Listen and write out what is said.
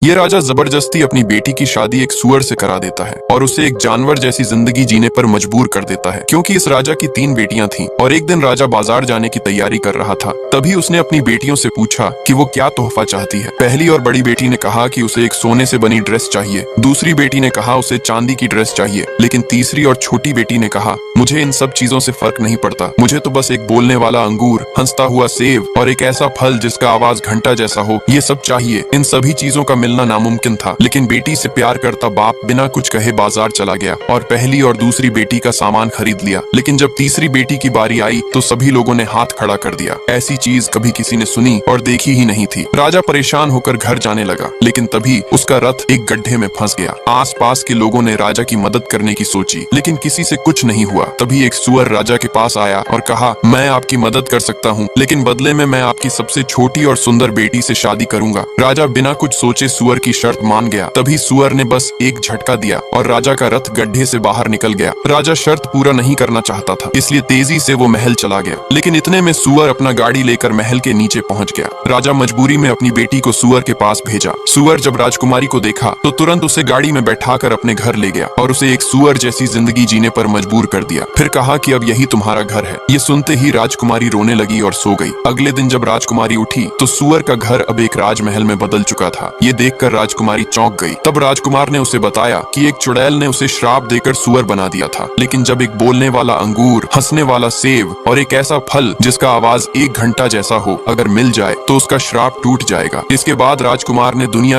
ये राजा जबरदस्ती अपनी बेटी की शादी एक सुअर से करा देता है और उसे एक जानवर जैसी जिंदगी जीने पर मजबूर कर देता है, क्योंकि इस राजा की 3 बेटियां थीं और एक दिन राजा बाजार जाने की तैयारी कर रहा था। तभी उसने अपनी बेटियों से पूछा कि वो क्या तोहफा चाहती है। पहली और बड़ी बेटी ने कहा कि उसे एक सोने से बनी ड्रेस चाहिए, दूसरी बेटी ने कहा उसे चांदी की ड्रेस चाहिए, लेकिन तीसरी और छोटी बेटी ने कहा मुझे इन सब चीजों से फर्क नहीं पड़ता, मुझे तो बस एक बोलने वाला अंगूर, हंसता हुआ सेब और एक ऐसा फल जिसका आवाज घंटा जैसा हो, ये सब चाहिए। इन सभी चीजों का मिलना नामुमकिन था, लेकिन बेटी से प्यार करता बाप बिना कुछ कहे बाजार चला गया और पहली और दूसरी बेटी का सामान खरीद लिया। लेकिन जब तीसरी बेटी की बारी आई तो सभी लोगों ने हाथ खड़ा कर दिया। ऐसी चीज कभी किसी ने सुनी और देखी ही नहीं थी। राजा परेशान होकर घर जाने लगा, लेकिन तभी उसका रथ एक गड्ढे में फंस गया। आसपास के लोगों ने राजा की मदद करने की सोची, लेकिन किसी से कुछ नहीं हुआ। तभी एक सुअर राजा के पास आया और कहा, मैं आपकी मदद कर सकता हूँ, लेकिन बदले में मैं आपकी सबसे छोटी और सुंदर बेटी से शादी करूंगा। राजा बिना कुछ सोचे सुअर की शर्त मान गया। तभी सुअर ने बस एक झटका दिया और राजा का रथ गड्ढे से बाहर निकल गया। राजा शर्त पूरा नहीं करना चाहता था, इसलिए तेजी से वो महल चला गया, लेकिन इतने में सुअर अपना गाड़ी लेकर महल के नीचे पहुंच गया। राजा मजबूरी में अपनी बेटी को सुअर के पास भेजा। सुअर जब राजकुमारी को देखा तो तुरंत उसे गाड़ी में बैठाकर अपने घर ले गया और उसे एक सुअर जैसी जिंदगी जीने पर मजबूर कर दिया। फिर कहा कि अब यही तुम्हारा घर है। ये सुनते ही राजकुमारी रोने लगी और सो गई। अगले दिन जब राजकुमारी उठी तो सुअर का घर अब एक राजमहल में बदल चुका था। ये देखकर राजकुमारी चौंक गई। तब राजकुमार ने उसे बताया कि एक चुड़ैल ने उसे श्राप देकर सुअर बना दिया था, लेकिन जब एक बोलने वाला अंगूर, हंसने वाला सेब और एक ऐसा फल जिसका आवाज एक घंटा जैसा हो अगर मिल जाए तो उसका श्राप टूट जाएगा। इसके बाद राजकुमार ने दुनिया